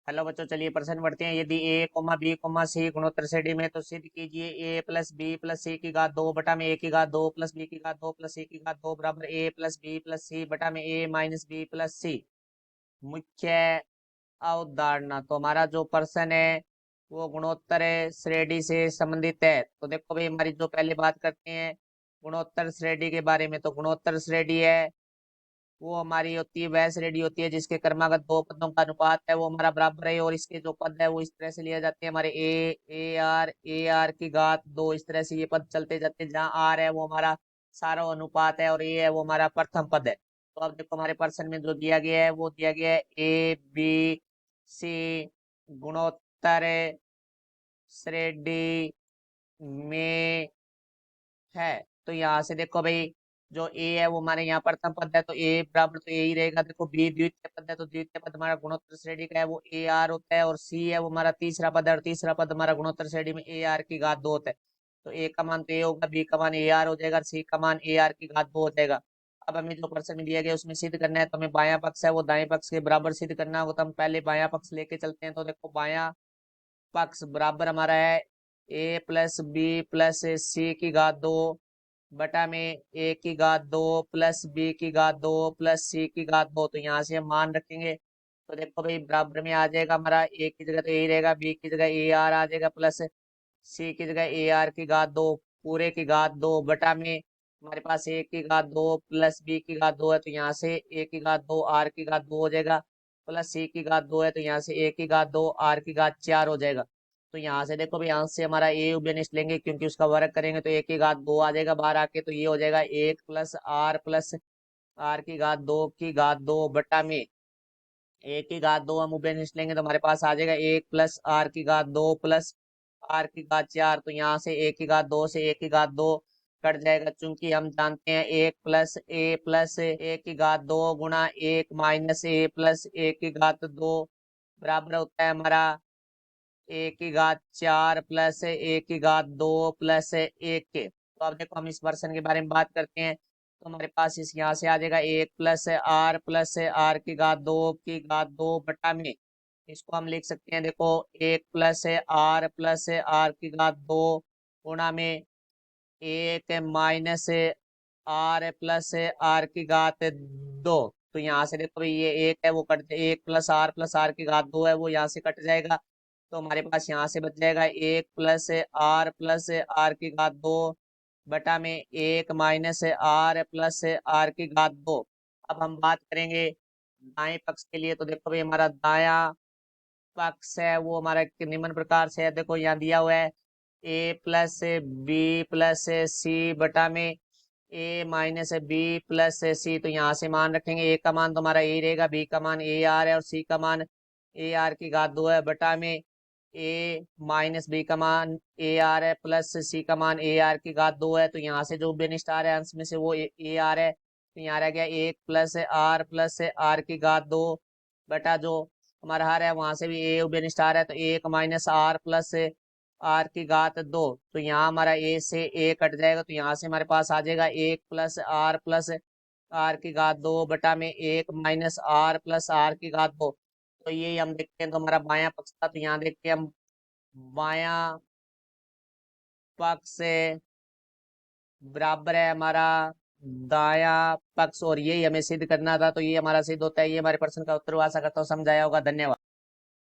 Hello बच्चों, चलिए प्रश्न पढ़ते हैं। यदि ए कोमा बी कोमा सी गुणोत्तर श्रेणी में तो सिद्ध कीजिए ए प्लस बी प्लस सी की घात दो बटा में ए की घात दो प्लस बी की घात दो प्लस सी की घात दो बराबर ए प्लस बी प्लस सी बटा में ए माइनस बी प्लस सी। मुख्य अवधारणा, तो हमारा जो प्रश्न है वो गुणोत्तर श्रेणी से संबंधित है। तो देखो भाई, हमारी जो पहले बात करते हैं गुणोत्तर श्रेणी के बारे में, तो गुणोत्तर श्रेणी है वो हमारी होती है, वह श्रेणी होती है जिसके क्रमागत दो पदों का अनुपात है वो हमारा बराबर है, और इसके जो पद है वो इस तरह से लिए जाते हैं हमारे ए आर की घात दो। इस तरह से ये पद चलते जाते हैं, जहाँ आर है वो हमारा सारा अनुपात है और ए है वो हमारा प्रथम पद है। तो अब देखो हमारे प्रश्न में जो दिया गया है वो दिया गया है ए बी सी गुणोत्तर श्रेणी में है। तो यहाँ से देखो भाई, जो ए है वो हमारे यहाँ प्रथम पद है तो ए बराबर तो ए ही रहेगा। देखो बी द्वितीय पद है तो द्वितीय पद हमारा गुणोत्तर श्रेणी का है वो ए आर होता है, और सी है वो हमारा तीसरा पद है और तीसरा पद हमारा गुणोत्तर श्रेणी में ए आर की घात दो होता है। तो ए का मान तो ए होगा, बी का मान ए आर हो जाएगा, सी का मान ए आर की घात दो हो जाएगा। अब हमें जो प्रश्न में दिया गया उसमें सिद्ध करना है, तो हमें बायां पक्ष है वो दाएं पक्ष के बराबर सिद्ध करना होगा। तो हम पहले बायां पक्ष लेके चलते हैं। तो देखो बायां पक्ष बराबर हमारा है ए प्लस बी प्लस सी की घात दो बटा में ए की घात दो प्लस बी की घात दो प्लस सी की घात दो। तो यहाँ से हम मान रखेंगे तो देखो भाई, बराबर में आ जाएगा हमारा ए की जगह तो यही रहेगा, बी की जगह ए आर आ जाएगा, प्लस सी की जगह ए आर की घात दो पूरे की घात दो बटा में हमारे पास ए की घात दो प्लस बी की घात दो है, तो यहाँ से ए की घात दो आर की घात दो हो जाएगा, प्लस सी की घात दो है तो यहाँ से ए की घात दो आर की घात चार हो जाएगा। तो यहाँ से देखो भाई, यहाँ से हमारा ए उभयनिष्ठ लेंगे क्योंकि उसका वर्ग करेंगे तो ए की घात दो आ जाएगा बाहर आके, तो ये हो जाएगा एक प्लस आर की घात दो बटा में ए की घात दो हम उभयनिष्ठ लेंगे तो हमारे पास आ जाएगा एक प्लस आर की घात दो प्लस आर की घात चार। तो यहाँ से ए की घात दो से ए की घात दो कट जाएगा, चूंकि हम जानते हैं एक प्लस ए की घात दो गुणा एक माइनस ए प्लस ए की घात दो बराबर होता है हमारा ए की घात चार प्लस ए की घात दो प्लस एक के। तो अब देखो हम इस वर्षन के बारे में बात करते हैं, तो हमारे पास इस यहाँ से आ जाएगा एक प्लस आर की घात दो बटा में इसको हम लिख सकते हैं। देखो एक प्लस आर की घात दो गुणा में एक माइनस आर की घात दो। तो यहाँ से देखो भाई, ये एक है वो कट, एक प्लस आर की घात दो है वो यहाँ से कट जाएगा, तो हमारे पास यहाँ से बच जाएगा एक प्लस आर की घात दो बटा में एक माइनस आर की घात दो। अब हम बात करेंगे दाएं पक्ष के लिए, तो देखो भाई हमारा दाया पक्ष है वो हमारा निम्न प्रकार से है। देखो यहाँ दिया हुआ है ए प्लस बी प्लस सी बटा में ए माइनस बी प्लस सी। तो यहाँ से मान रखेंगे, ए का मान तो हमारा ए रहेगा, बी का मान ए आर है और सी का मान ए आर की घात दो है बटा में ए माइनस बी का मान ए आर है प्लस सी का मान ए आर की घात दो है। तो यहाँ से जो बेनिस्ट आ रहा है अंश में से वो ए आर है, तो यहाँ रह गया एक प्लस आर की घात दो बटा जो हमारा हर है वहां से भी ए बेनिस्ट आ रहा है तो एक माइनस आर प्लस आर की घात दो। तो यहाँ हमारा ए से ए कट जाएगा, तो यहाँ से हमारे पास आ जाएगा एक प्लस आर की घात दो बटा में एक माइनस आर प्लस आर की घात दो। तो ये हम देखते हैं, तो हमारा बायां पक्ष था, तो यहाँ देखते हैं हम बायां पक्ष से बराबर है हमारा दाया पक्ष, और यही हमें सिद्ध करना था। तो ये हमारा सिद्ध होता है, ये हमारे प्रश्न का उत्तर हुआ। आशा करता हूँ समझाया होगा। धन्यवाद।